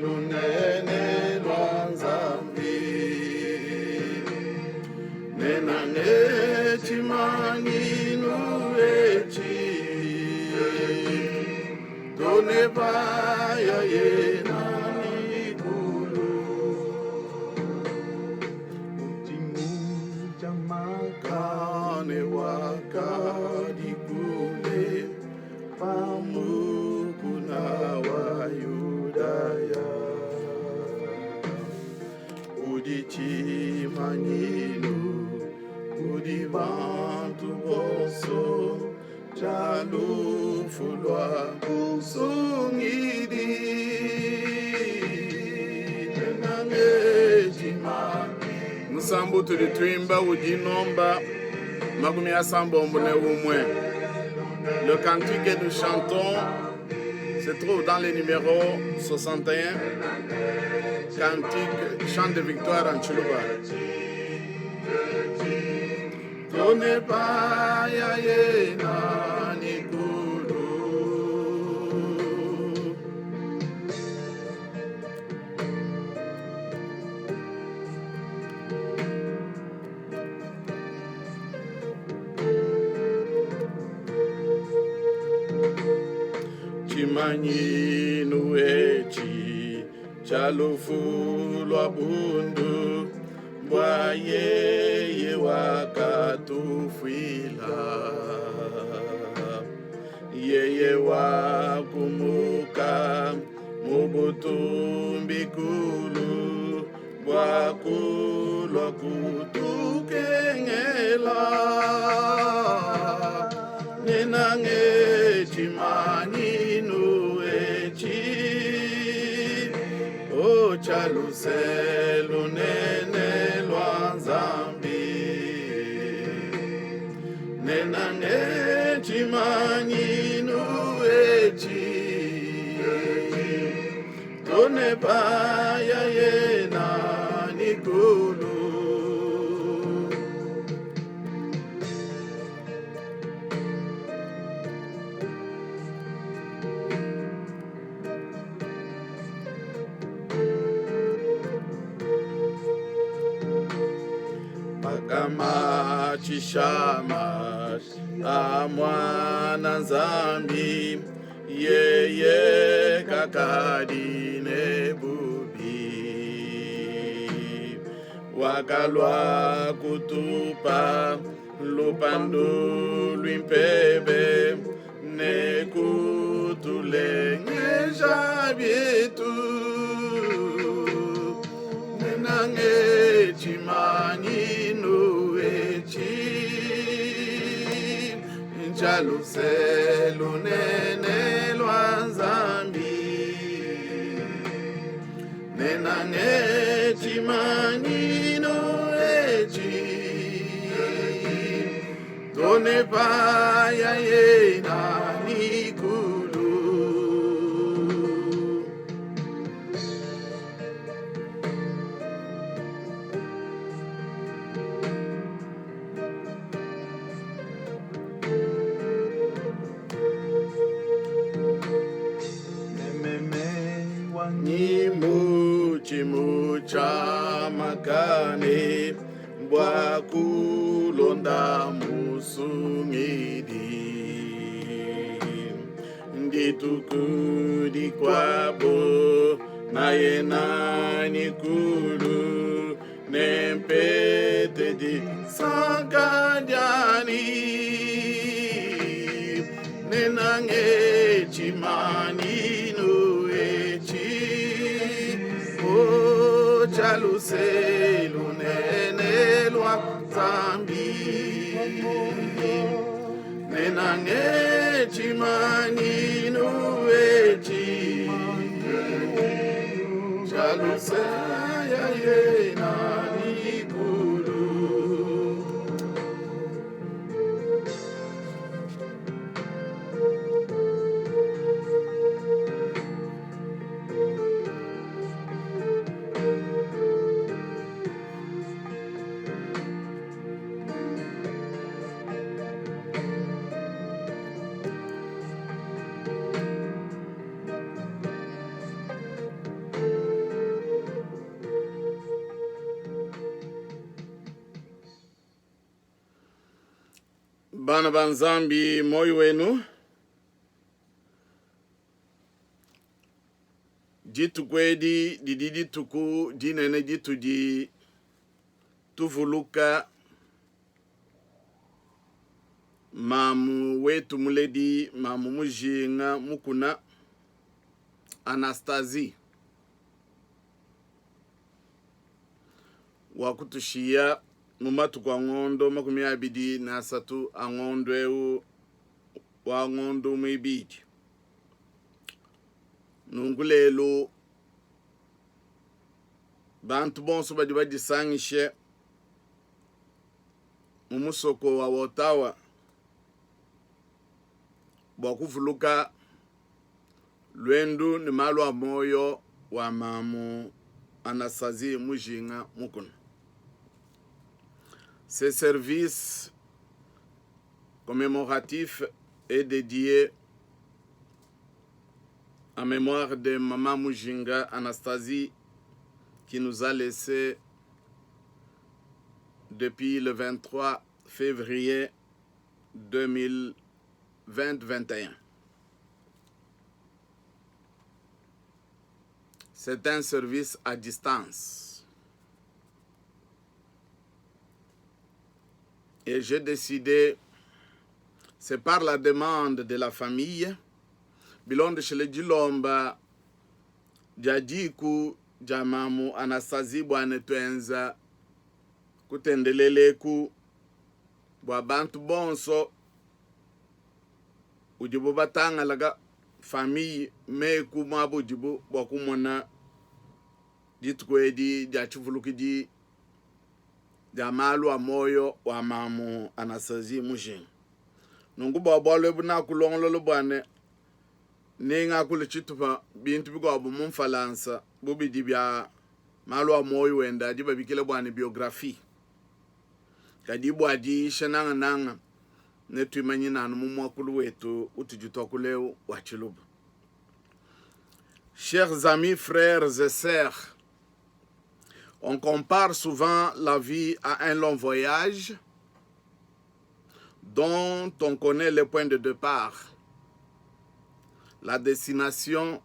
lunene lwanzambi nena nechimanginu echi done baya yena nikulu utimuja makane wakadikule pamukuna wa Yudaya udichimanyinu udibantu boso jalufulwa kusungidi Nsambu tulitwimba udinomba magumi ya sambombo ne umwe. Le cantique que nous chantons se trouve dans les numéros 61, cantique chant de victoire en Chuluba. Tone pa ya ye na nikulu Chimanyinu echi chalufulwa bundu bwa yeye wakatufwila yeye wakumuka mubutumbikulu bwa kulwa kutukengela ninange chimanyinu echi o chaluselu nene lwanzambi nenange chimanyinu echi tone baya yena nikulu kama chishama amwana nzambi yeye kakadine bubi wakalwa kutupa lupandu lwimpebe nekutulengesha bietu nenange chimanyinu echi njaluselu nene lwanzambi nenange chimanyinu echi tone paya yena nikulu chimucha makane bwa kulonda musungidi nditukudi kwabo naye nani kulu nempete di sankadiani nenange chimaninu echi o chaluselu nene lwanzambi nenange chimaninu echi chalusaya yena nikulu Bana banzambi moyo wenu. Jitu kwedi dididi tuku dinene jitu di tuvuluka mamu wetu muledi mamu mujinga mukuna Anastasie wakutushia mumatu kwa ngondo 23 angondo eu wa ngondo mwibidi nungulelo bantu bonso badi badisangishe mumusoko wa Ottawa bwakuvuluka lwendu ni malwa moyo wa mamu Anastasie mujinga mukuna. Ce service commémoratif est dédié en mémoire de Maman Mujinga Anastasie qui nous a laissé depuis le 23 février 2021. C'est un service à distance. Et j'ai décidé, c'est par la demande de la famille, bilonde chez le Jilomba, Jadiku, Jamamu, Anastasie, Bwanetwenza, Kutendeleleku, Bwabantu Bonso, Ujibu Batanga laga famille, Meku Mabu Jibu, Bwakumona, Jitkwedi, Jachufulukidi, Jamalu amoyo wa mamu Anastasie mujinga. Nungu bwabwalwe buna kulongolo bwane ninga kule chitupa bintu biko mumfalansa bubi dibya malu amoyo wenda diba bikile bwane biographie. Kadi bwadi shenanga nanga netu imanyi nanu mumwakulu wetu utujutwa kule wachilubu. Chers amis, frères et sœurs, on compare souvent la vie à un long voyage dont on connaît le point de départ, la destination,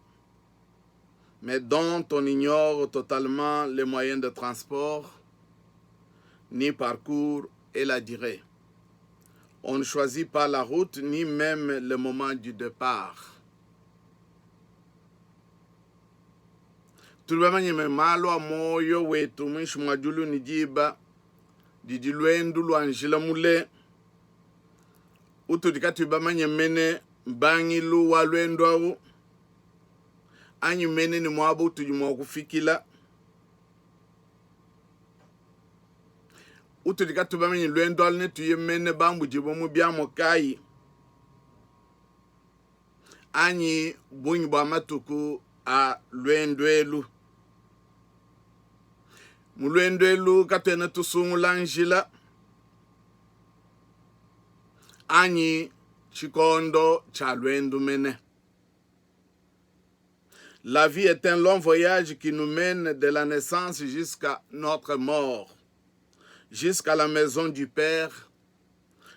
mais dont on ignore totalement les moyens de transport, ni parcours et la durée. On ne choisit pas la route, ni même le moment du départ. Tulibamanye malo moyo wetu mwishu mwajulu nijiba didilwendu lwanjila mule utudika tulibamanye mene bangilu walwendu awu anyi mene ni mwabu utujumwa kufikila utudika tulibamanye lwendu aline tuye mene bambu jibo mubiamo kai anyi bunyi bwa matuku a lwendu elu mulwendo elu katwena tusungula njila anyi chikondo cha lwendu mene. La vie est un long voyage qui nous mène de la naissance jusqu'à notre mort, jusqu'à la maison du Père,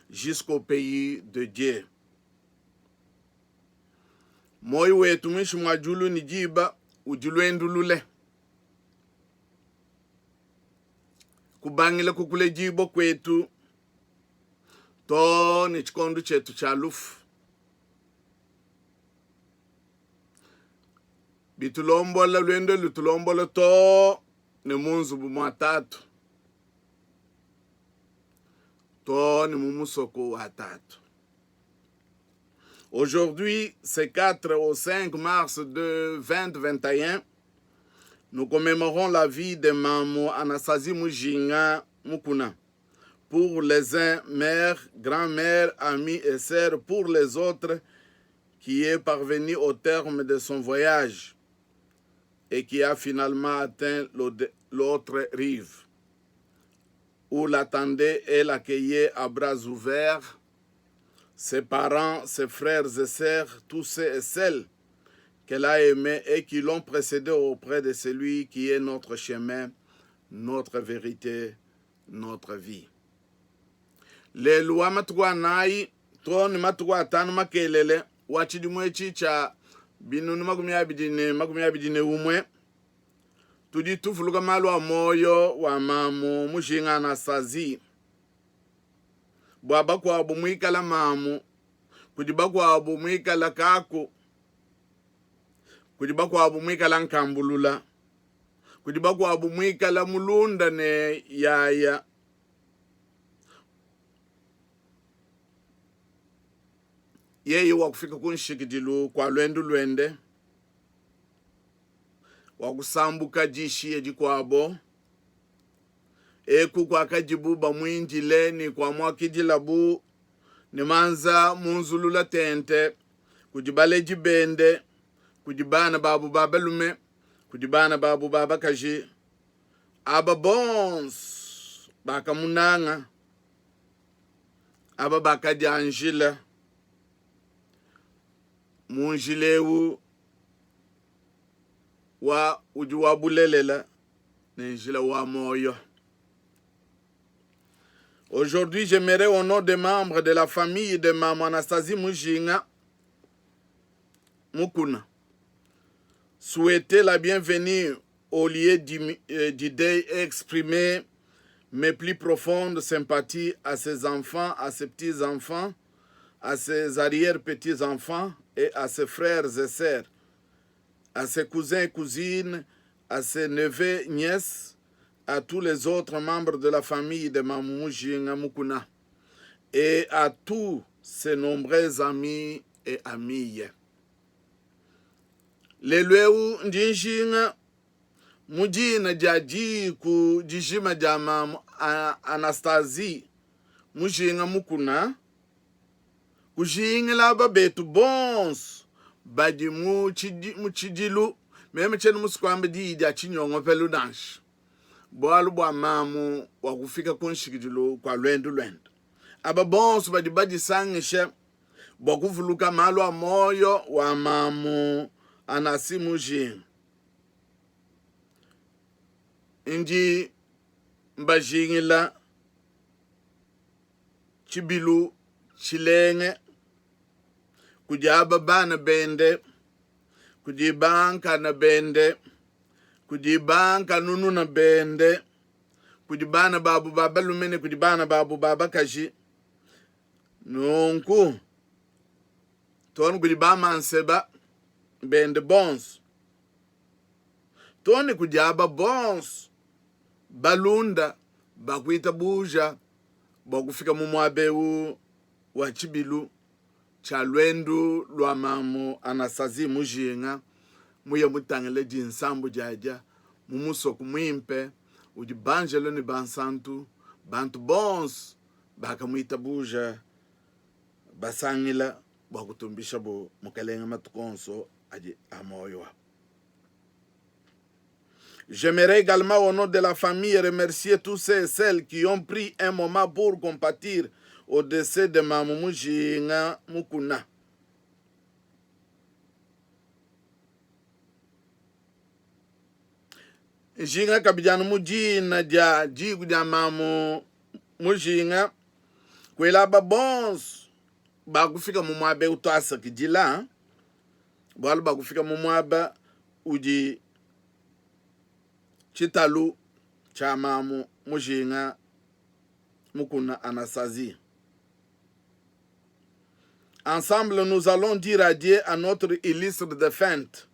jusqu'au pays de Dieu. Moyo wetu mwishu mwajulu nijiba ujulwendu lule. Kubangile kukule jibo kwetu to ni chikondo chetu cha lufu. Bitulombola lwendo lutulombola to ni munzu bumwatatu to ni mumusoko watatu. Aujourd'hui, c'est 4 au 5 mars de 2021. Nous commémorons la vie de Maman Anastasie Mujinga Mukuna. Pour les uns, mère, grand-mère, amis et sœurs. Pour les autres, qui est parvenu au terme de son voyage et qui a finalement atteint l'autre rive, où l'attendait et l'accueillait à bras ouverts, ses parents, ses frères et sœurs, tous ceux et celles qu'elle a aimés et qui l'ont précédé auprès de celui qui est notre chemin, notre vérité, notre vie. le luwa matukwa nai to ni matukwa atano makelele wachidimwe chicha binunu makumi abidine umwe tudi tufuluka malwa moyo wa mamu mushinga Anastasie bwaba kwa bumwikala mamu kudiba kwa bumwikala kako kudiba kwa bumwikala nkambulula kudiba kwa bumwikala mulunda ne yaya yeye wakufika kunshikidilu kwa lwende wakusambuka jishi ejikwabo eku kwa kajibuba mwinjile ni kwa mwakijilabu ni manza munzulula tente kujibale jibende kujibana babu babalume kujibana babu babakaji aba bons baka munanga aba baka janjila munjilewu wa ujuwa bulelela nenjila wa moyo. Aujourd'hui, j'aimerais au nom des membres de la famille de Maman Anastasie Mujinga Mukuna souhaiter la bienvenue au lieu du deuil et exprimer mes plus profondes sympathies à ses enfants, à ses petits-enfants, à ses arrière-petits-enfants et à ses frères et sœurs, à ses cousins et cousines, à ses neveux, nièces, à tous les autres membres de la famille de Maman Mujinga Mukuna et à tous ses nombreux amis et amies. Lelweu njinjinga mujina jaji ku jijima jama Anastasie Mujinga Mukuna kujinga laba betu bons badi muchidilu meme chenu musikwambe di ya chinyongo pelu dansh boalu bwa mamu wakufika kunshikidilu kwa lwendo aba bons badi sangishe bokuvuluka malu wa moyo wa mamu Anastasie Mujinga inji mbajingila chibilu chilenge kujaba bana bende kujibanka na bende kujibanka nunu na bende kujibana babu baba lumene kujibana babu baba kaji nunku ton kujibama anseba bende bons toni kujaba bons balunda bakwita buja bakufika mumwabeu wa chibilu cha lwendu lwa mamu Anastasie Mujinga muye mutangele jinsambu jaja mumusoku mwimpe ujibanjelo ni bansantu bantu bons bakamwita buja basangila bakutumbisha bo mukalenga matukonso aji amoyo. J'aimerais également au nom de la famille remercier tous ceux et celles qui ont pris un moment pour compatir au décès de Maman Mujinga Mukuna. Jinga kabijana mujina dia jigu dia Maman Mujinga kwela babons bakufika mumwabe utasa kijila bwala bakufika mumwaba uji chitalu cha Maman Mujinga Mukuna Anastasie. Ensemble, nous allons dire adieu à notre illustre défunte.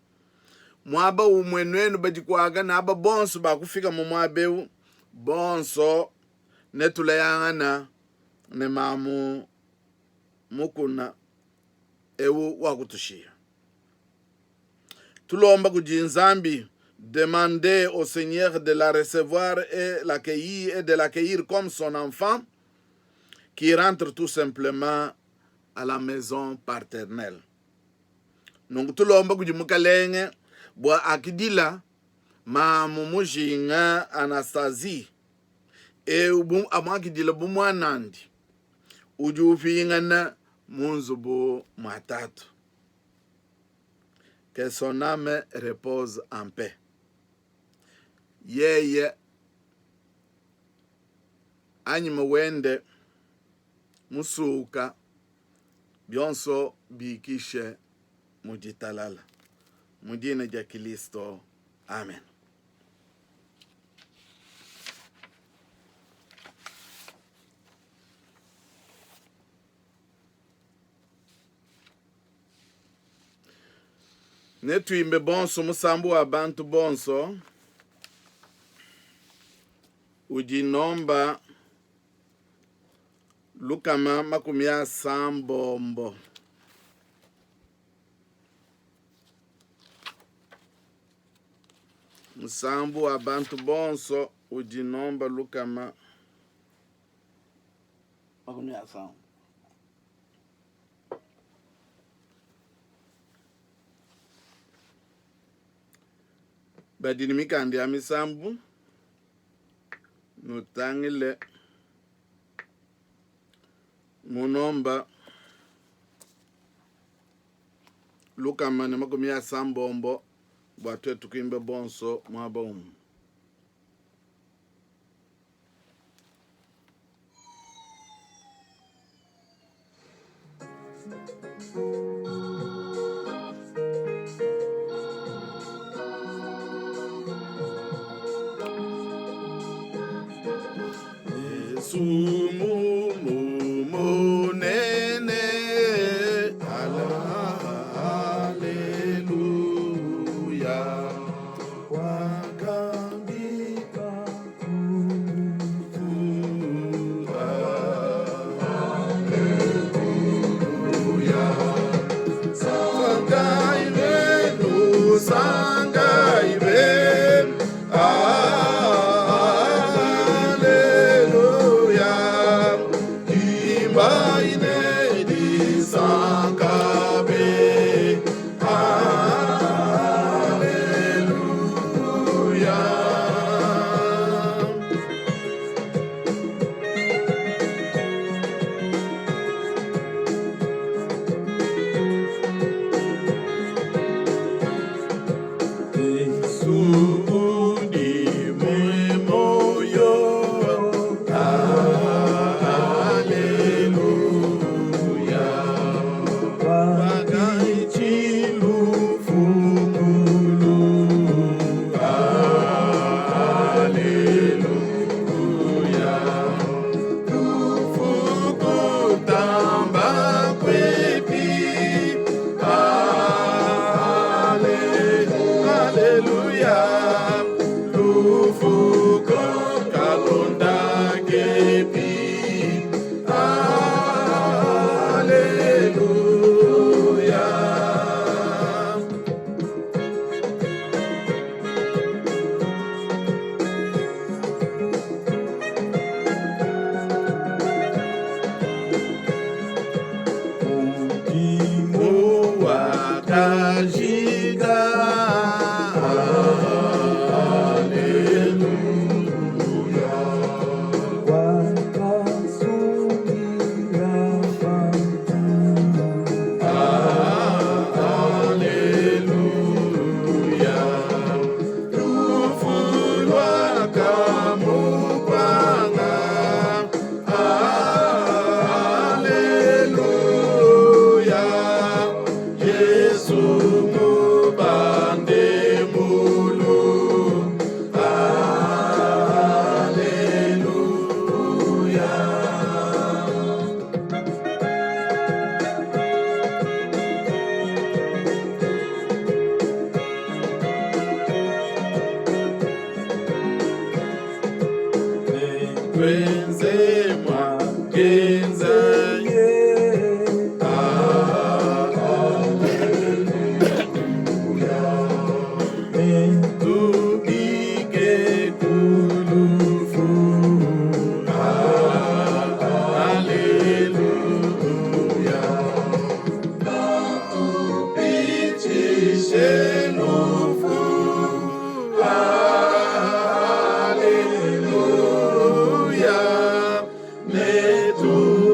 Mwaba umwenwenu bajikwaga na aba bonso bakufika mumwabeu bonso netulayangana ne Maman Mukuna ewu wakutushia. Tulomba kujinzambi demander au Seigneur de la recevoir et de l'accueillir comme son enfant qui rentre tout simplement à la maison paternelle. Donc tulomba kujimukalenge bwa akidila Maman Mujinga Anastasie e amwakidila bumwanandi ujufingana munzubu matatu. Que son âme repose en paix. Yeye anyima wende musuka byonso bikishe mujitalala mudine ja Kristo. Amen. Netuimbe bonso musambu wa bantu bonso ujinomba lukama 70. Musambu wa bantu bonso ujinomba lukama 70. Badini mikandi ya misambu nutangile munomba lukama 70 bwatwe tukimbe bonso mwabomu.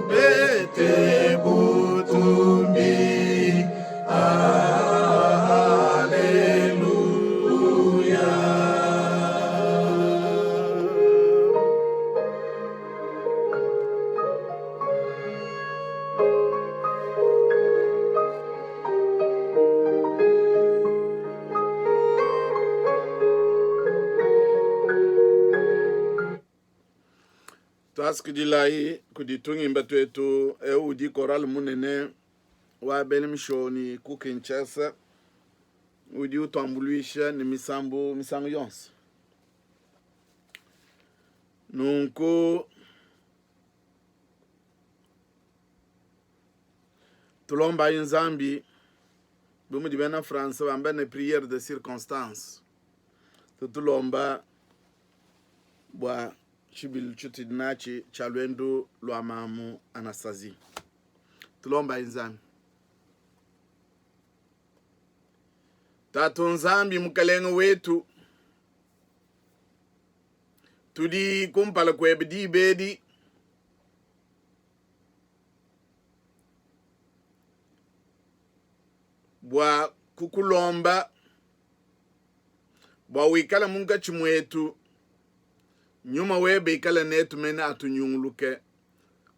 Be Taskidilai kuditungimba twetu udi koral munene wa benimshoni ku Kinshasa udi utambulisha ni misango yonse nunku tulomba inzambi bumudi bena France bamba ne prière de circonstance tulomba bwa chibil chutidinachi chalwendo lwa mamu Anastasie tulomba inzambi tatu nzambi mukalenga wetu tudi kumpala kwebedi bedi bwa kukulomba bwa wikala munga chimwetu nyuma webe ikala netu mena atunyunguluke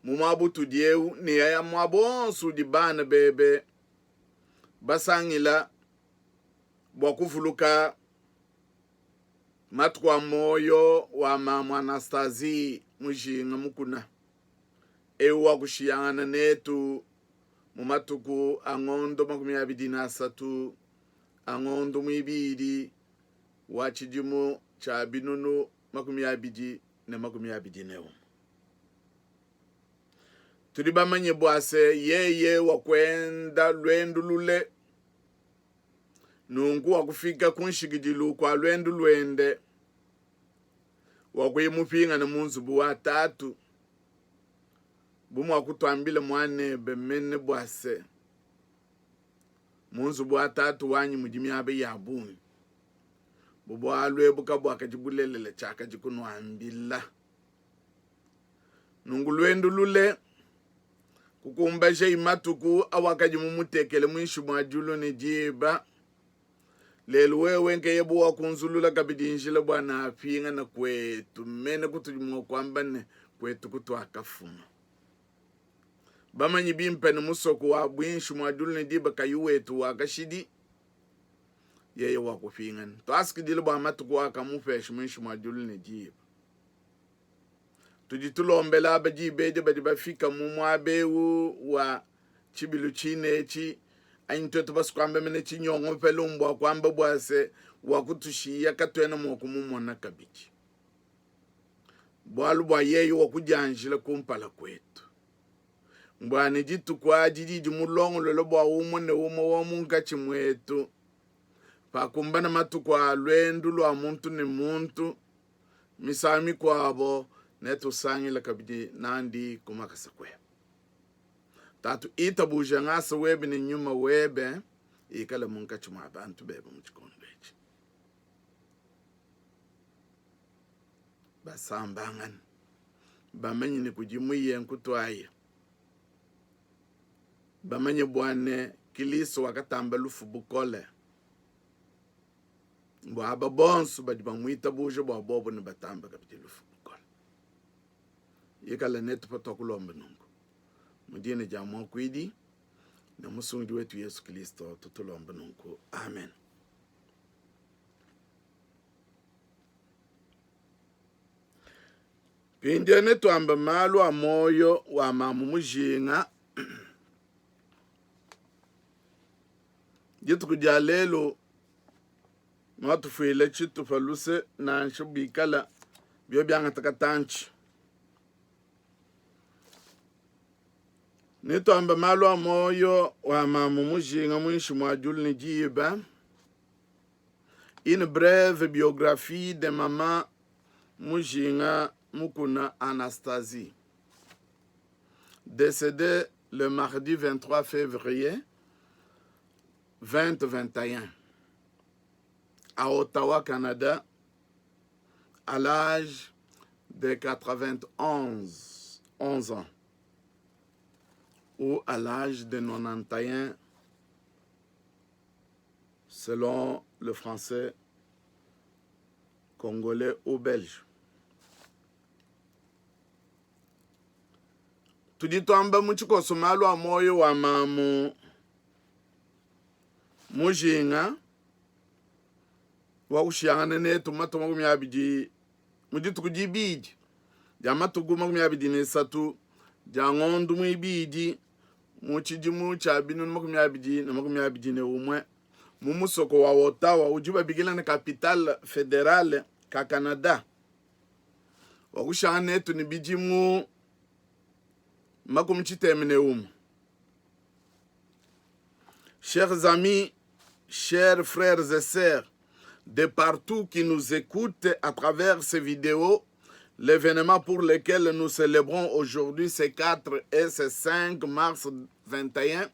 mumabu tudieu ni ya mwabonsu di bana bebe basangila bwa kufuluka matukwa moyo wa mama Anastasie mujinga mukuna ewa kushiyana netu mumatuku angondo 23 angondo mwibidi wa chidimu cha binunu 2021 tulibamanye bwase yeye wakwenda lwendu lule nungu wakufika kunshikidilu kwa lwendu lwende wakwimupinga na munzubu wa tatu bumu wakutwambile mwanebe mene bwase munzubu wa tatu wanyi mujimi abe yabuni bubu alwebuka bwakajibulelele chaka jikunwambila nungu lwendu lule kukumbasha imatuku awakajimumutekele mwishu mwajulo ni jiba lelu wewe nke yebu wakunzulula kabidinjile bwana apinga na kwetu mene kutujumwa kwamba ne kwetu kutu akafuma bamanyi bimpene musoku wa bwinshu mwajulo ni jiba kayuwetu wakashidi yeye wakufingana twasikidile bwa matuku wakamufesha mwishu mwajulo ni jiba tujitulombela abajibede badi bafika mumwabewu wa chibilu chinechi anyitoto basikwamba mene chinyongo pelumbwa kwamba bwase wakutushiya katwena mokumumona kabichi bwalu bwa yeyi wakujanjila kumpala kwetu mbwani jitukwa jijiji mulongo lolo bwa umo ne umo wa munga chimwetu pakumbana matukwa lwendu lwa muntu ni muntu misami kwabo netu sangila kabidi nandi kumakasa kwe tatu itabuja ngasa webe ni nyuma webe ikala munka chuma abantu bebe muchikondechi basambangan bamenyi ni kujimuye nkutwaye bamenyi bwane kiliso wakatamba lufu bukole mbo aba bonsu badi bamwita buja bwa bobo ni batamba kabidi lufu yekala netu patokulomba nungu mudine jamu kwidi na musungi wetu Yesu Kristo tutulomba nungu amen. Pindi netu amba malu wa moyo wa mamu mujinga jitu kujalelo mwatu fuile chitu faluse na nshubikala biyo bianga takatanchi nitwamba malu wa moyo wa mamu mujinga mwishu mwajulo ni jiba une brève biographie de maman mujinga mukuna Anastasie décédée le mardi 23 février 2021 à Ottawa, Canada, à l'âge de 91 ans ou à l'âge de 91 selon le français, congolais ou belge. Tuditwamba muchikoso malu wa moyo wa mamu mujinga wa ushiyangane netu matoma kumyabiji muditu kujibiji Jamatugu makumi abidi ne satu. Jangondu mu ibidi. Muchiji mu chabinu makumi abidi na makumi abidi ne umwe. Mumusoko wa Ottawa ujuba bigila na capitale fédérale ka Canada. Wakushane tu ni biji mu makumi chitemene umu. Chers amis, chers frères et sœurs, de partout qui nous écoutent à travers ces vidéos, l'événement pour lequel nous célébrons aujourd'hui ces 4 et ces 5 mars 21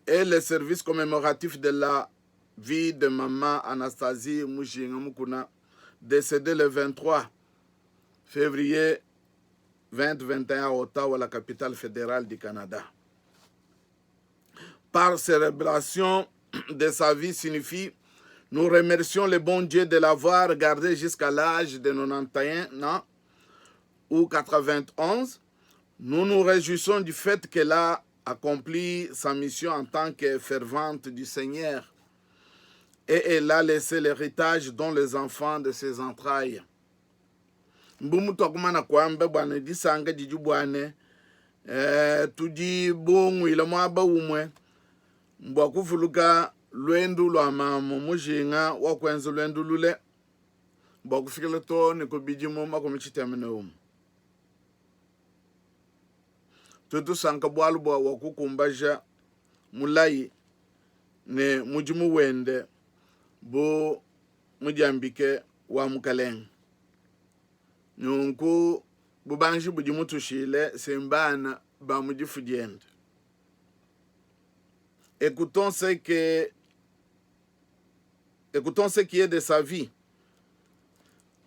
et le service commémoratif de la vie de maman Anastasie Mushinga Mukuna, décédée le 23 février 2021 à Ottawa, la capitale fédérale du Canada. Par célébration de sa vie signifie nous remercions le bon Dieu de l'avoir gardé jusqu'à l'âge de 91 ans ou 91. Nous nous réjouissons du fait qu'elle a accompli sa mission en tant que fervente du Seigneur et elle a laissé l'héritage dont les enfants de ses entrailles. Mbumu tokumana kwambe bwana disanga jijubwane tuji bongu ila mwaba umwe mbakufuluka lwendu lwa mamu mushinga wakwenza lwendu lule mbakufikile to nikubijimo makumichitemene umu tutu sanka bwalu bwa wakukumbaja mulai ne mujimu wende bo mujambike wa mukaleng nunku bubanji bujimu tushile sembana ba mujifudiende. Écoutons ce qui est de sa vie.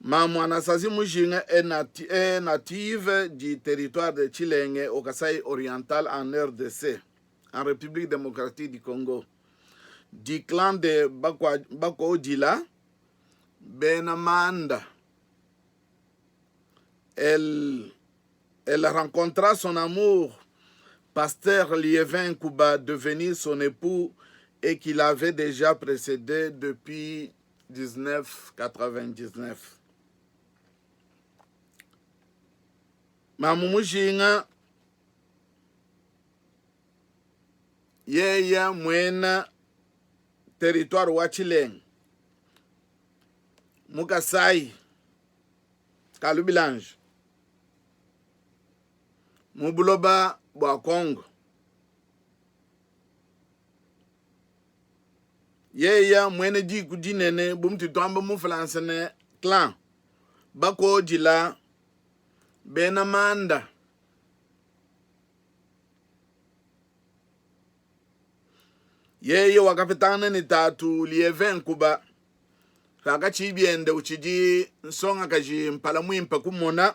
Maman Anastasie Mushinga est native du territoire de Chilenge au Kasaï oriental en RDC, en République démocratique du Congo, du clan de Bakodila, Benamanda. Elle rencontra son amour Pasteur Liévin Kuba, devenu son époux et qu'il avait déjà précédé depuis 1999. Mamumushinga yeya mwena territoire wa Chileng Mukasai Kalubilange Mubuloba bwa Congo. Yeya mwene di kudinene bumti tomba mu flansene clan bako jila Benamanda. Yeye wakapitana ni tatu Liévin Kuba kaka chibiende uchiji nsonga kaji mpala mwimpa kumona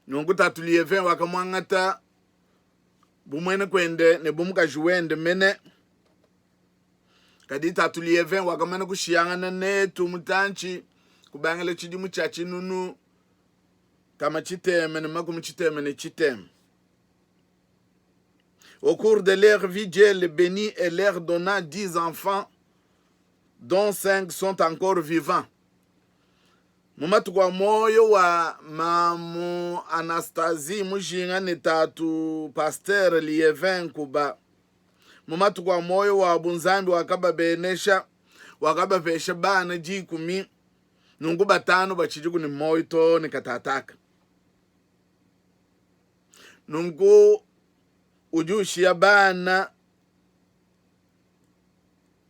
nungu tatu Liévin wakamwangata bumwene kwende ne bumuka juwende mene kadi tatu Liévin wakamana kushiyangana netu mutanchi kubangale chidi muchachi nunu kama chiteme ne makumu chiteme ne chiteme. Au cours de leur vie, Dieu les bénit et leur donna 10 enfants, dont 5 sont encore vivants. Mumatu kwa moyo wa mamu Anastasie Mushinga ni tatu Pasteur Liévin Kuba. Mumatu kwa moyo wa bunzambi wakaba benesha wakaba pesha bana jikumi nungu batano bachijuku ni moito ni katataka. Nungu ujushia bana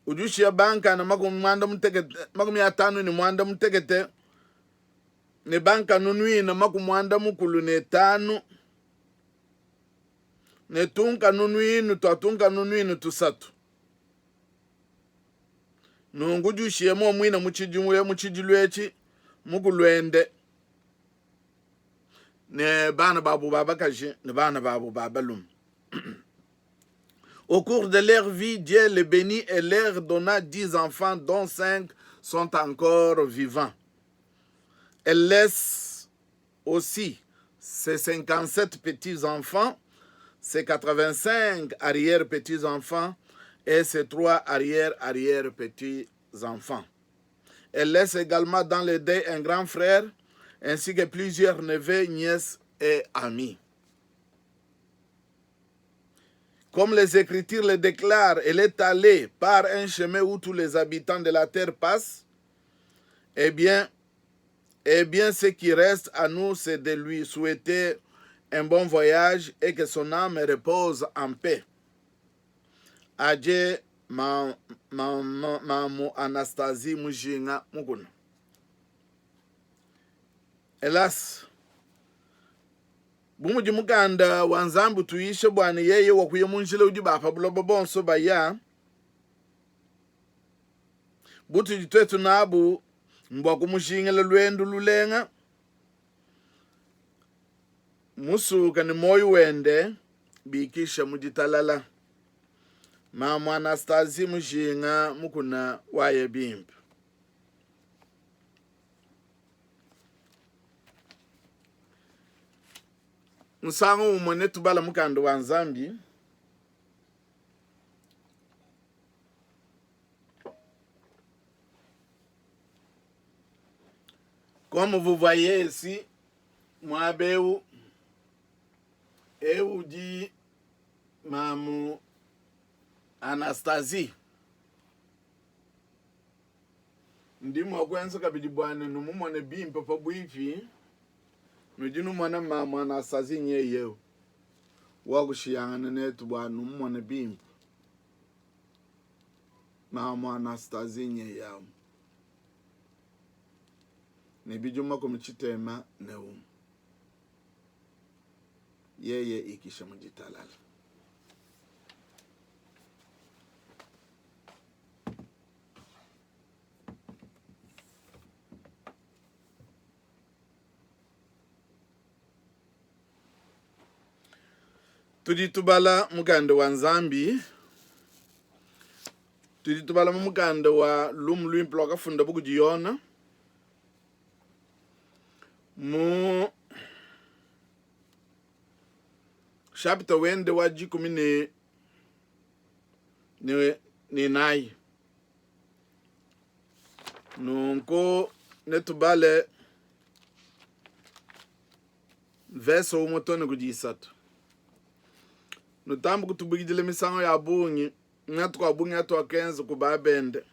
ujushia banka na makumi atano ni mwanda mutekete ni banka nunui na mwanda mukulu ne tano ne tunka nunui nutuatunka nunui nutusatu nungu jushia mo mwina muchijilwechi mukulwende ne bana babu baba kaji ne bana babu baba lum. Au cours de leur vie, Dieu les bénit et leur donna 10 enfants, dont 5 sont encore vivants. Elle laisse aussi ses 57 petits-enfants, ses 85 arrière-petits-enfants et ses 3 arrière-arrière-petits-enfants. Elle laisse également dans le deuil un grand frère ainsi que plusieurs neveux, nièces et amis. Comme les Écritures le déclarent, elle est allée par un chemin où tous les habitants de la terre passent. Eh bien, ce qui reste à nous, c'est de lui souhaiter un bon voyage et que son âme repose en paix. Adje mamu Anastasie Mujinga Muguna. Hélas, bumuji muganda wanzambu tuishe bwana yeye wakuye munjile uji bapa bulobo bonso baya. Butu jitwetu nabu mbwa kumushingela lwendu lulenga. Musuka ni moyo wende bikisha mujitalala. Mamu Anastasie Mujinga Mukuna waye bimba. Musango umone tubala mukanda wa Nzambi. Comme vous voyez ici, moi beu dit mamu Anastasie. Ndimo kwenza kabidi bwana numumone bimpa pa bwifi. Nujinu mwana mamu Anastasie nye yeo. Wakushiyangana netu bwana numumone bimpa. Mamu Anastasie nye yao. Nebijuma kumichitema neumu. Yeye ikisha mujitalala. Tuditubala muganda wa Nzambi. Tuditubala muganda wa lumluimpu wakafunda buku jiona. Mu chapter wende wa jikumi ni nai. Nunko netubale verso umotone kujisatu. Nutambu kutubigidile misango ya bungi. Ngatu kwa bungi atu wakenzo kubabende.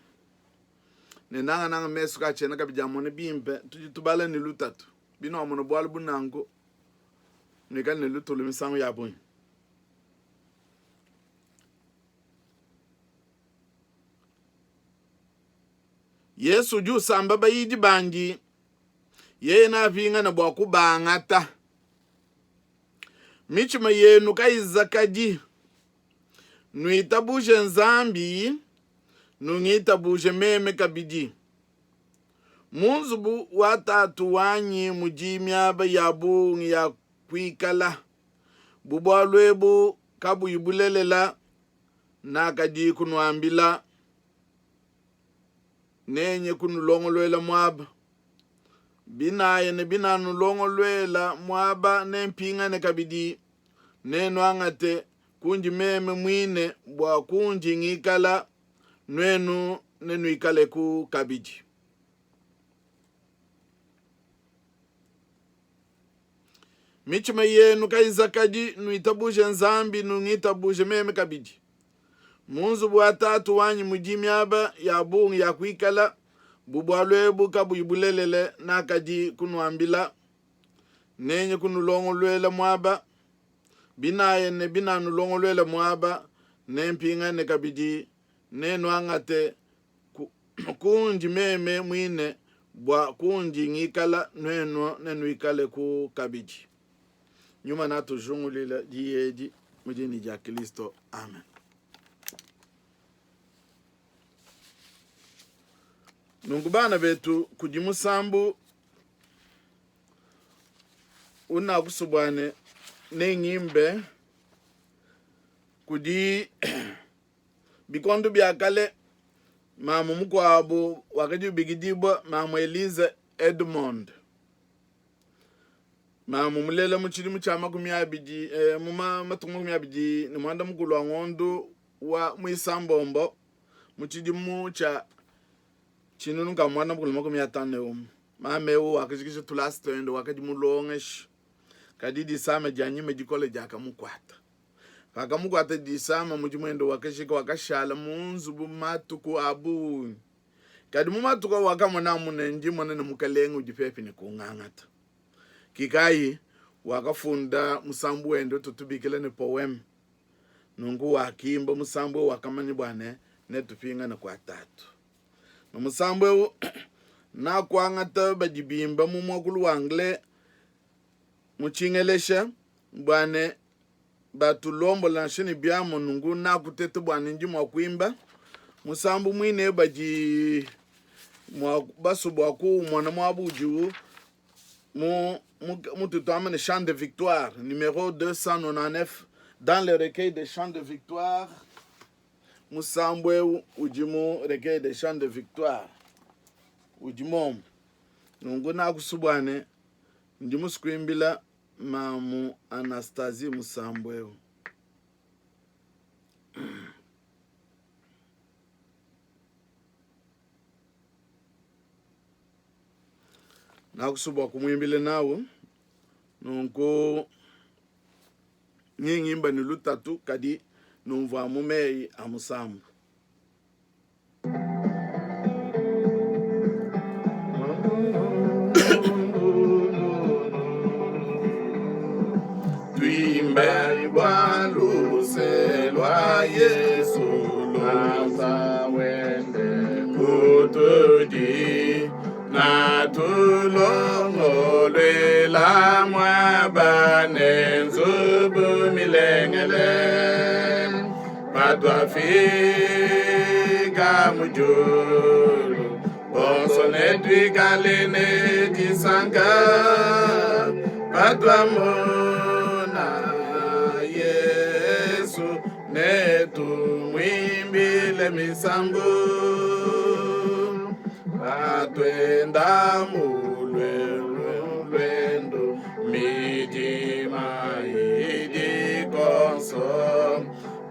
Nanga mesu kachena kabijamone bimpe. Tujitubale ni lutatu. Bino wamono bwali bunango. Nika ni lutulu misango ya bungi. Yesu juu sambaba yidi bangi. Yeye na vinga na bwaku bangata. Michima yenu kaiza kaji. Nuitabuje Nzambi. Nungitabuje meme kabidi. Munzubu watatu wanyi mujimyaba yabu ya kwikala. Bubwalwebu kabu yubulelela. Nakadi kunuambila. Nenye kunulongolwela mwaba. Binaye ne binanu longolwela mwaba nempinga ne kabidi. Neno angate kunji meme mwine bwa kunji ngikala. Nwenu nenu ikale ku kabidi. Michima yenu kaiza kaji nuitabuje Nzambi nungitabuje meme kabidi. Munzu bwatatu wanyi mujimyaba ya bungi ya kwikala. Bubwalwebu kabu yubulelele nakaji kunuambila. Nenye kunulongolwela mwaba. Binaye ne binanu longolwela mwaba. Nempinga ne kabidi. Nenu angate kunji meme mwine. Bwa kunji ngikala nenu ikale ku kabidi. Nyuma natu jungulila diyeji mujini ja Kristo. Amen. Nungubana betu kujimusambu una kusubwane nengimbe kudi bikondu biakale mamu mukwabu wakati bigidibwa mamu Elize Edmond mamu mulela muchiri muchama kumyabiji matungu kumyabiji ni mwanda mukulu wa ngondu wa muisambombo muchiri mucha chinunu ka mwana mukulu makumyatane mame o akashikisha tulastendo wakajimulongesh kadidi sama janyime jikole jaka mukwata kakamukwata disama mujimwendo wakashika wakashala munzu bumatuku abu kadi mumatuku wakamona munenji mwana mukalengu jifefi ni kungangata kikayi wakafunda musambu wendo tutubikile ni poem nungu wakimba musambu wakamani bwane netupinga na kwa tatu no musambu na kwangata bajibimba mumokulu wangle muchingelesha bwane batulombo la shini biamo nungu na kutete bwane njimo kuimba musambu mwine baji basubu ku mwana mwabuju mu chant de victoire numéro 299 dans le recueil des chants de victoire musambwe ujimu recueil des chants de victoire ujimom nungu na kusubwane njimu skwimbila mamu Anastasie musambwe na kusubwa kumwimbile nawo nungu nyingimba ni lutatu kadi numva mumei amusambu tuimbe bwa luse lwa Yesu lwaza wende kutudi na tulongolwe la mwabane nzubu milengele patwa fika mujulu bonsone twikalene tisanga patwa mona Yesu netu mwimbile misambu atwenda mulwendo midima idikonso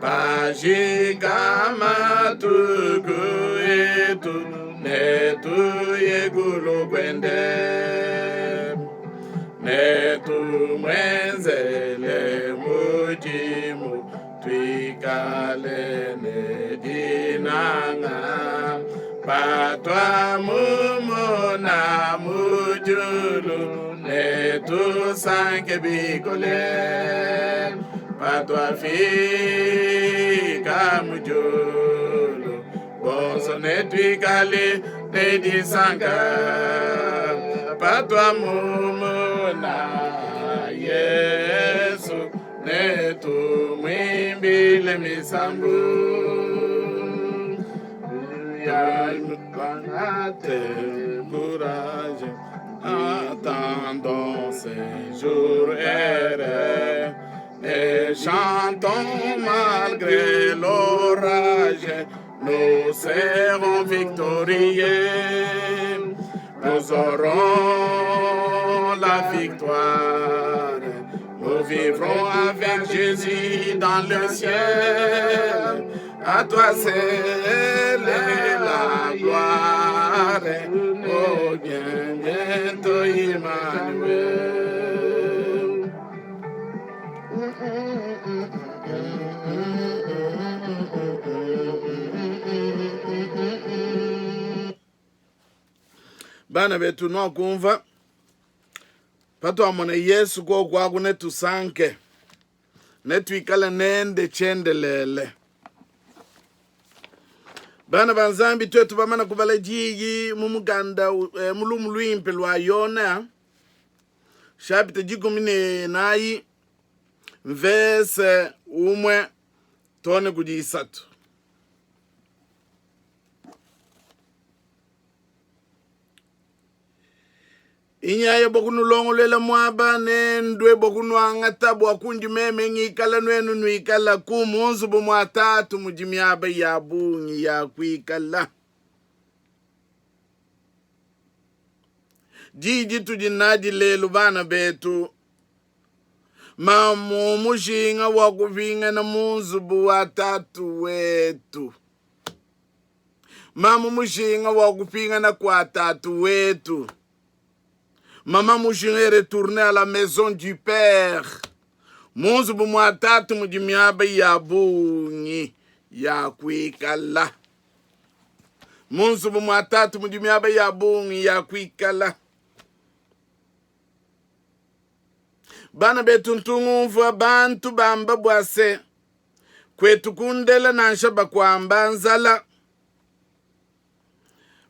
pajikama tuku etu netu yegulu kwende netu mwenzele mujimu twikalene dinanga patwa mumona mujulu netu sanke bikole patwa fika mujulu bonso netu ikale nedi sanka patwa mumona Yesu netu mwimbile misambu courage, attendons ces jours heureux et chantons malgré l'orage, nous serons victorieux, nous aurons la victoire, nous vivrons avec Jésus dans le ciel. À toi c'est la gloire, oh bien bientôt Emmanuel. Bana betu no kumva pato amone Yesu ko kwa kunetu sanke netu ikala nende chendelele. Bana banzambi twetu bamana kubala jigi mumuganda mulumulwimpe lwa yona chapite jikumine nayi mvese umwe tone kujisatu inyaye bokunu longolela mwaba nendwe bokunu angata bwakunji meme ngikala nwenu nwikala kumunzu bumwatatu mujimyaba yabungi ya kwikala jiji tujinadi lelu bana betu mamu mushinga wakuvinga na munzu buwatatu wetu mamu mushinga wakupinga na kwa tatu wetu Maman Mujinga est retournée à la maison du père. Munzu bumwatatu mujimiaba yabunyi ya kwikala. Munzu bumwatatu mujimiaba yabunyi ya kwikala. Bana betuntunguva bantu bamba bwase. Kwetu kundela nansha bakwamba nzala.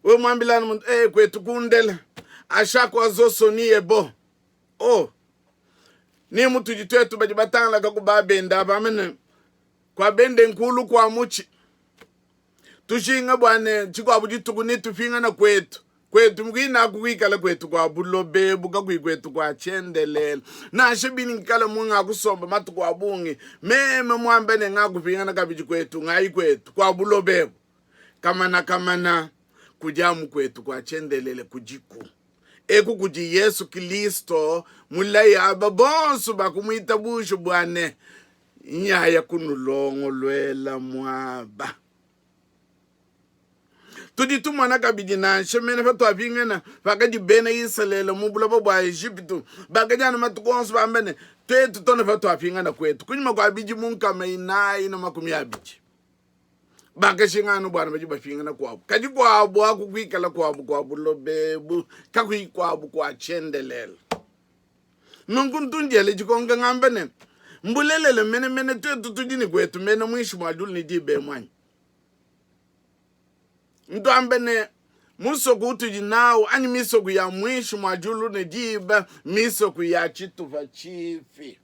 We mwambilana mundu, kwetu kundela. Ashakwa zoso ni ebo. Oh. Ni mutu jitwetu bajibatanga kakubabenda abamene. Kwa bende nkulu kwa muchi. Tushinga bwane chikwa bujituku ni tufinga na kwetu. Kwetu mkwina kukwikala kwetu kwa bulobe buka kwetu kwa chendelela. Na shebini nkala mwanga kusomba matu kwa bungi. Meme mwambene nga kufinga na kabiji kwetu ngai kwetu kwa bulobe. Kamana kujamu kwetu kwa chendelele kujiku. Eku kuji Yesu Kristo mulai aba bonsu bakumuita bushu bwane. Nyaya kunulongo lwela mwaba. Tudi tumana kabidi na shemene fatu afingena fakaji bena Israel mubula bwa Egyptu bakajana matukonso bambene twetu tone fatu afingena kwetu kunyima kwa biji munka mainai na makumi abiji bakashingana bwana baji bafingena kwabo kaji kwabo akukwikala kwabo lobebu kakwi kwabo kwa chendelela nunguntunjele jikonga ngambene mbulelele mene twetu tujini kwetu mene mwishi mwadulu ni jibe mwanyi ndo ambene musoku utuji nao ani misoku ya mwishu mwajulu ne jiba misoku ya chitufa chifi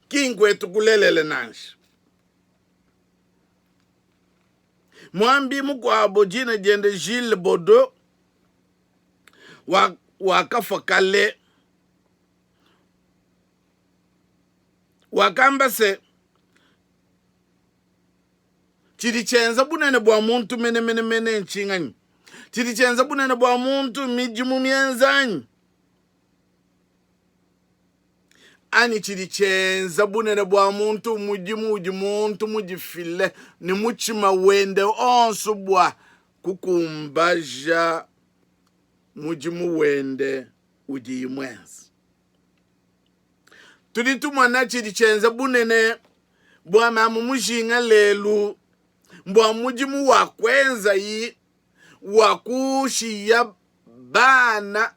kingwetu kulelele nanshi mwambi mukwabo jina jende Gilles Bodo wakafa kale wakamba se chirichenza bunene bwa muntu mene nchingani. Chirichenza bunene bwa muntu mijimu mienzanyi. Ani chirichenza bunene bwa muntu muntu mujifile ni muchima wende onsu bwa kukumbaja mujimu wende ujimwenzi. Tulitumwana chirichenza bunene bwa mamu mujinga lelu mbwa mujimu wakwenza yi wakushiya bana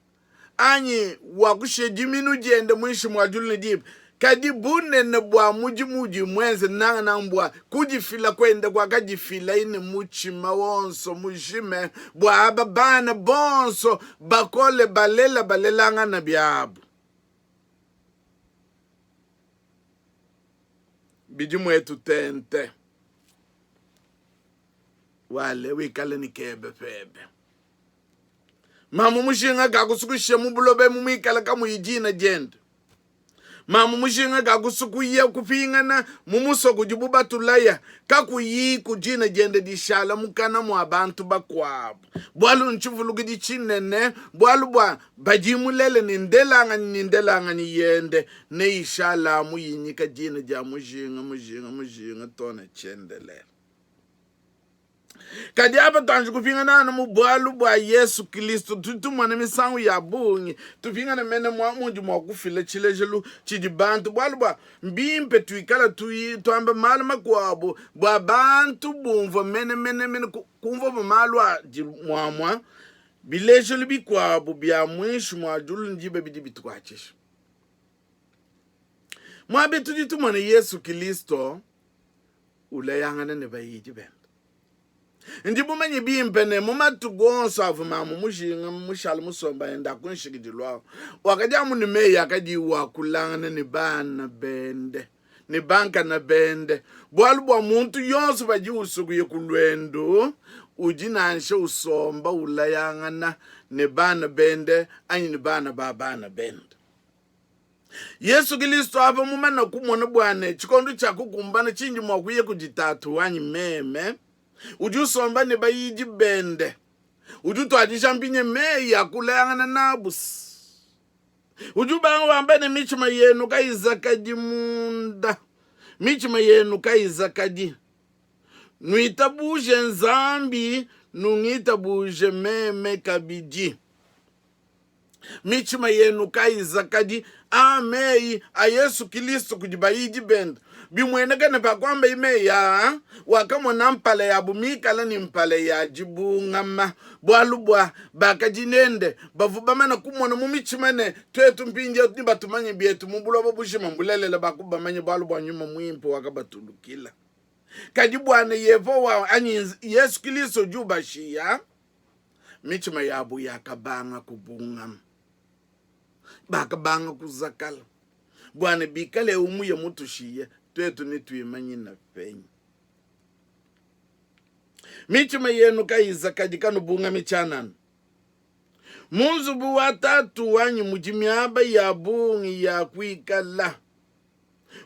anyi wakushejiminu jende mwishi mwadulu ni dibu kadi bunene bwa mujimu jimwenze na mbwa kujifila kwende kwa kajifila ini muchima wonso mujime bwa aba bana bonso bakole balela ngana biabu bijimu etu tente wale wikale ni kebe febe mamu mushinga kakusukushe mubulobe mumikala kamu yijina jende mamu mushinga kakusukuye kupingana mumuso kujibuba tulaya kakuyi kujina jende dishala mukana mu abantu bakwabo bwalu nchivulugi di chinene bwalu bwa bajimulele nindelanga ni yende ne ishala mu yinyika jina ja mushinga tona chendele kadi apa tanju kupingana na mubwalu bwa Yesu Kristo tutumana misangu ya bungi tupingana mene munji mwakufile chilejelu chijibantu bwalu bwa mbimpe tuikala tuamba malama kwabo bwa bantu bumva mene kumva bumalwa mwamwa bilejelu bikwabo bya mwishu mwadulu njibe bidibitukachisha mwabe tujitumana Yesu Kristo ulayangana ne bayiji benda ndibu menye bimpene mumatugonso avuma mumushinga mushali musomba enda kunshikidilwa wakaja muni meya akaji wakulangana ni bana bende ni banka na bende bwalu bwa muntu yonso baji usukuye kulwendo ujinanshe usomba ulayangana ni bana bende anyi ni bana babana bende Yesu Kristo ava mumana kumona bwane chikondo chakukumbana chinji mwakuye kujitatu wanyi meme uju somba ne bayiji bende uju twajisha mpinye meya kulayangana nabus uju bangu wambene michima yenu kaiza kaji munda michima yenu kaiza kaji nuitabushe nzambi nungita buje meme kabiji. Michima yenu kaiza kadi amei a Yesu Kristo kujibaiji bend. Bimwene gane pa kwamba ime ya wakamo na mpale ya bumikala ni mpale ya jibu ngama bwalubwa bakajinende bavubamana kumona mumichimane twetu mpinje niba tumanye bietu mbulo babushima mbulelele bakubamanye bwalubwa nyuma mwimpo wakabatulukila kajibwane yevo wa anyi Yesu Kristo juba shia michima yabu yakabanga kubunga bakabanga kuzakala bwana bikale umuye mutushiye twetu nitwimanyi na penyi michima yenu kaiza kajikanu bunga michanano munzubu watatu wanyi mujimiaba ya bungi ya kwikala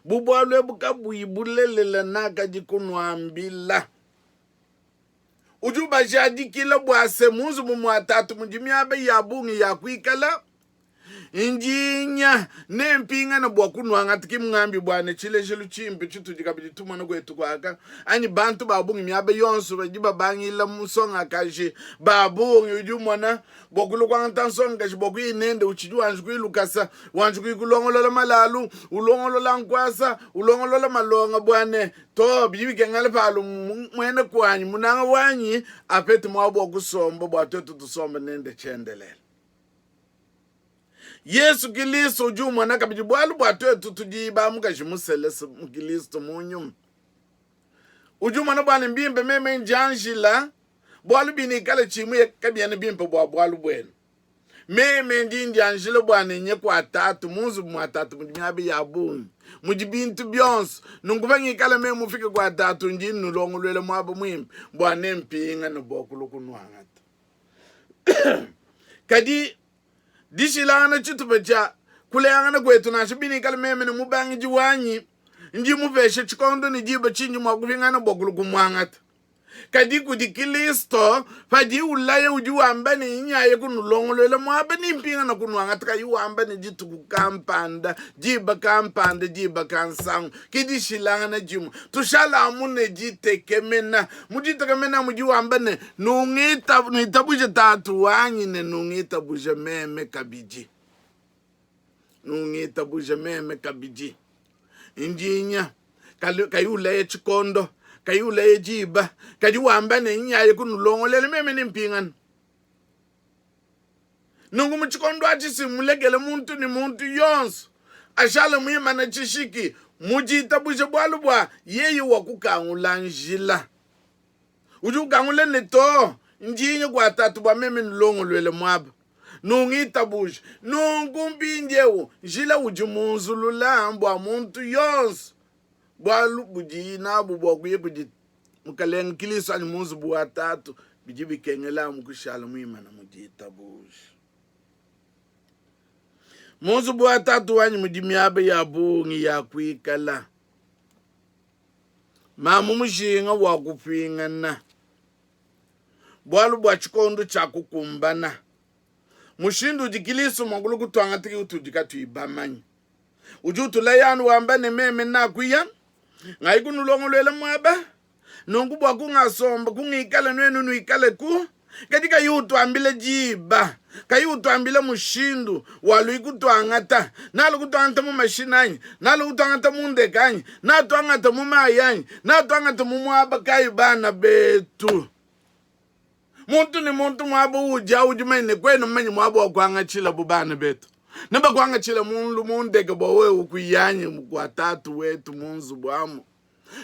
bubwalwe bukabuibulelela nakajikunwambila ujuba jadikila bwase munzubu mwatatu mujimiaba ya bungi ya kwikala injinya nempinga na bwakunwanga tikimngambi bwane chile chelu chimpe chitujikabidi tumana kwetu kwaka ani bantu babungi myabe yonso bajiba bangila musonga kaji babungi ujumwana bokulu kwanga nsonga jiboku inende uchiju wanju kwilukasa wanju kwikulongolola malalu ulongolola nkwasa ulongolola malonga bwane to bibike ngale palo mwene kwanyi munanga wanyi apeti mwabo kusomba bwatoto tusomba nende chendelela Yesu Kristo ujumwa nakabiji bwalu bwatwetu tujiba mukajimuselese mukristo munyu ujumwa na bwana mbimbe meme njanjila bwalu bini kale chimu kabyane bimpe bwalu bwenu meme njanjila bwana nye kwa tatu munzu mwatatu mudimyabe yabuni mujibintu byonso nungubangi kale meme mufike kwa tatu njini nulongolwele mwabo mwimpe bwana mpinga no bokulu kunwangata kadi dishilana chitupecha kuleyangana kwetu na shibini kale meme ni mubangi jiwanyi nji muveshe chikondo ni jiba chinji mwakuvingana bokulu kumwangata kadi kudi Kristo fadi ulaya ujuamba ni inyaye kunulongolwele mwabe ni mpinga na kunwangata kayuamba ni jitu kukampanda jiba kampanda jiba kansangu kidi shilana jimu tushala amune jitekemena mujitekemena mujuamba ne nungita buje tatu wanyi ne nungita buje meme kabiji nungita buje meme kabiji injinya kayulaya chikondo kayula ejiba kajiwamba nenyaye kunulongolele meme nimpingana nungu mchikondo ati simulegele muntu ni muntu yonso ashala mwima na chishiki mujita buje bwalu bwa yeye wakukangula njila ujukangule neto njinye kwa tatu bwa meme nulongolele mwaba nungita buje nungu mpinjewo njila ujimunzulula mbwa muntu yonso bwalu bujina bubwakuye buji mukalenga Kristo ani munzu buwatatu bijibi kengela mukushala mwima na mujita buji munzu buwatatu wanyi mujimyabe ya bungi ya kwikala mamu mushinga wakupingana bwalu bwa chikondo chakukumbana mushindu jikiliso mwangulu kutwanga tiki utujika tuibamanyi ujutula yanu wambane meme na kuya ngai kunulongolwele mwaba nungu bwa kungasomba kungikale nwenu nuikale ku katika yutu ambile jiba kayutu ambile mushindu walu ikutwangata nalu kutwangata mu mashinanyi nalu kutwangata mu ndekanyi na twangata mu mayanyi na twangata mu mwaba kayi bana betu muntu ni muntu mwaba uja ujumene kwenu mmenyi mwaba wakwangachila bubana betu neba kwangachila munlu mundeke bowe ukuyanye kwa tatu wetu munzu bwamu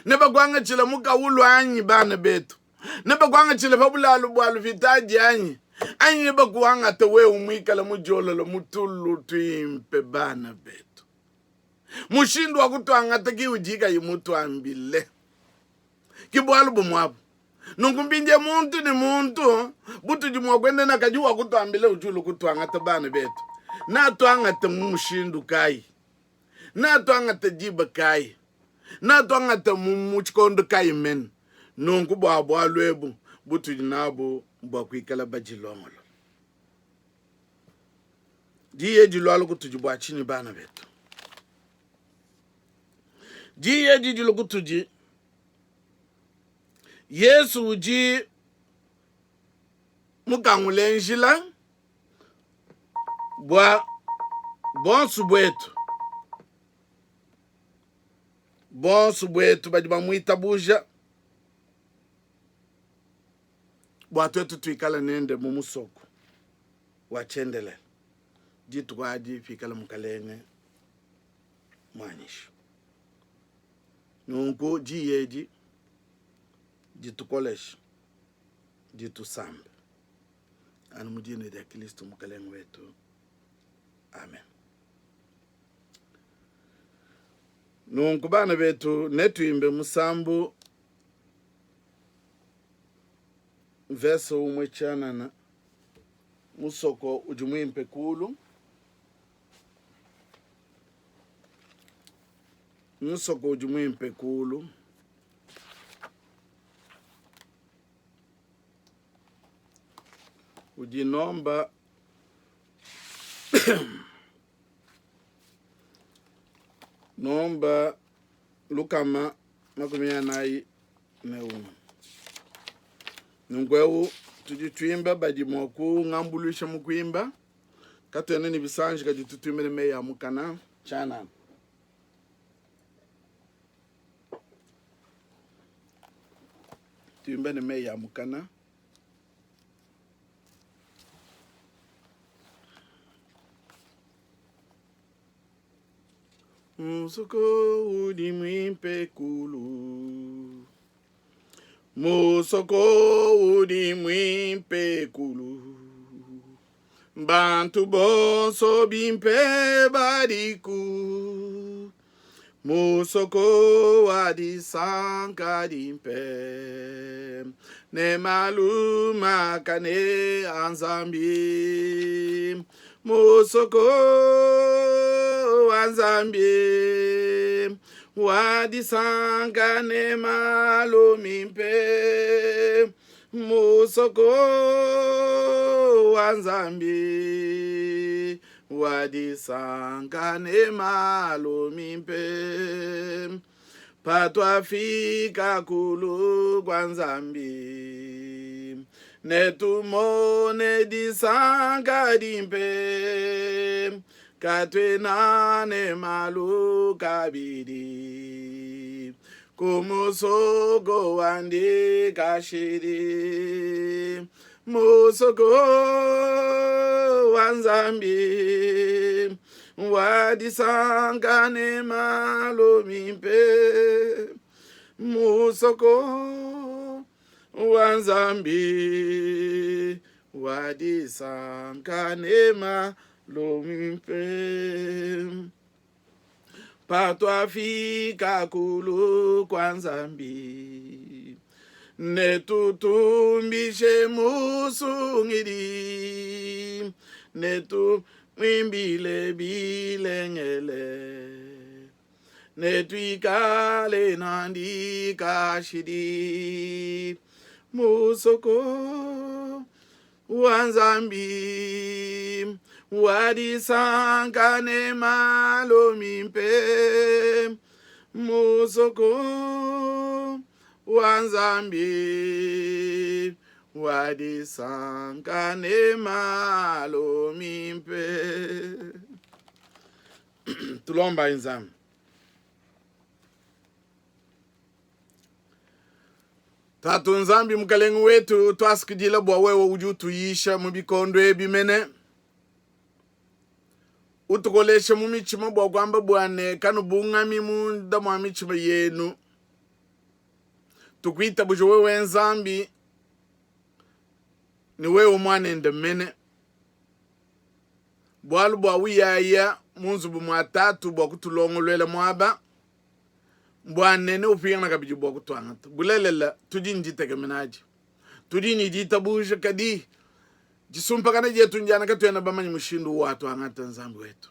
neba kwangachila mukawulu anyi bana betu neba kwangachila pabulalu bwalu vitaji anyi neba kwangata we umwikala mujololo mutulu tuimpe bana betu mushindu wakutwangata kiujika yimutu ambile kibwalu bumwabu nungumbinje muntu ni muntu butu jumwa kwende na kajuwa kutwambile ujulu kutwangata bana betu na twangata mushindu kai na twangata jiba kai na twangata muchikondo kai men nungu bwa lwebu butu jinabo bwa kwikala bajilongolo diye jilwalo kutujibwa chini bana betu diye jijilo kutuji Yesu uji mukangule njila bwa bonsu bwetu badi bamwita buja bwatwetu tuikala nende mumusoko wachendelela jitu kwadi fikala mukalenge mwanyisho nunku jiyeji jitukolesha jitusamba anu mujine de Kristo mukalenge wetu. Amen. Nunku bana betu netuimbe musambu verso umwe chanana musoko ujumwimpe kulu musoko ujumwimpe kulu ujinomba nomba lukama makumia nai neuma nungwewu tujitwimba badi moku ngambulisha mukwimba katwene ni bisanji kadi tutwimbe meya mukana chana twimbe meya mukana musoko udi mwimpe kulu musoko udi mwimpe kulu bantu bonso bimpe badiku musoko wadi sanka dimpe ne maluma kane anzambi musoko wanzambi wadi sanka ne malumimpe musoko wanzambi wadi sanka ne malumimpe patwa fika kulu kwanzambi netumone di sanka dimpe katwena ne malu kabidi kumusoko wandi kashiri musoko wanzambi wadi sanka ne malu mimpe musoko wanzambi wadi sanka ne malu lomimpe patwa fika kulu kwanzambi netutumbishe musungiri netu mwimbile bilengele netuikale nandi kashidi musoko wanzambi wadi sanka ne malumimpe musoko wanzambi wadi sanka ne malumimpe. Tulomba inzambi. Tatu nzambi mukalengu wetu twasikidila bwa wewe uju tuyisha mubikondwe bimene utukoleshe mumichimo bwa kwamba bwane kanu bungami munda mwa michimo yenu tukwita bujo wewe nzambi ni wewe mwanende mene bwalu bwa wiyaya munzu bumwatatu bwa kutulongolwele mwaba bwanene upingana kabiji bwa kutwangata bulelela tudi njiteke menaji tudi nijita buja kadi jisumpakana jetu njana katwena bamanyi mushindu watu angata nzambi wetu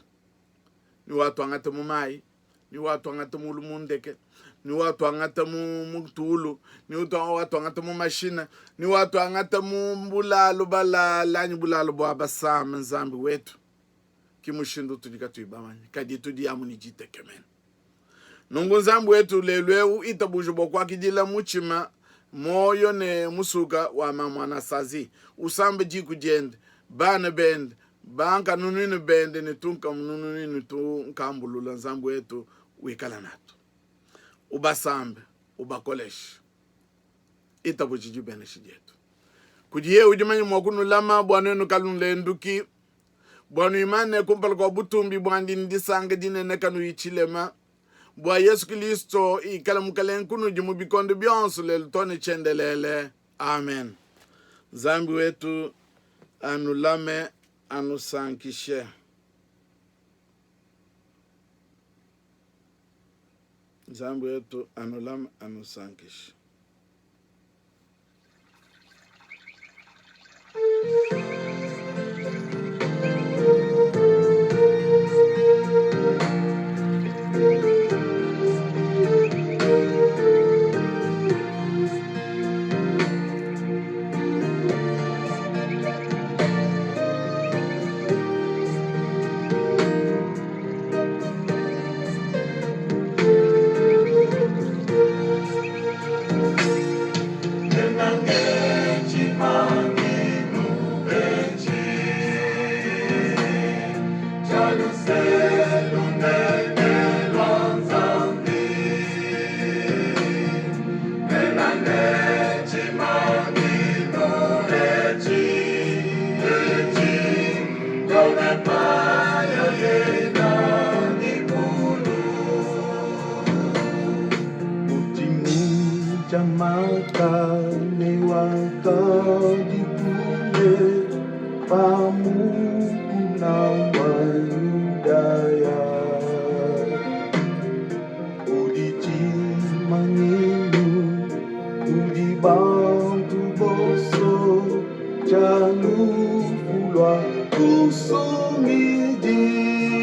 ni watu angata mumai ni watu angata mulumundeke ni watu angata mutulu ni watu angata mumashina ni watu angata mbulalo balala ni bulalo bwa basama nzambi wetu kimushindu tudi katuibamanyi kadi tudi amu nijiteke mena nungu nzambi wetu lelweu itabujo bwa kwa kidila muchima moyo ne musuka wa mama sazi usambe jiku jende bana bende banka nununi bende ni tunka nununi ni tunkambulula nzambu wetu wikala natu ubasambe ubakolesh itabuchiji bene shijetu kujiye ujimanyi mwakunu lama bwanenu kalunle nduki bwanu imane kumpala kwa butumbi bwandi ndisange dine nekanu ichilema bwa Yesu Kristo ikala mukalenkunu jimu bikondo byonsu lelu tone chendelele. Amen. Zambi wetu anulame anusankishe. Zambi wetu anulame anusankishe. Jangan lupa kusumi di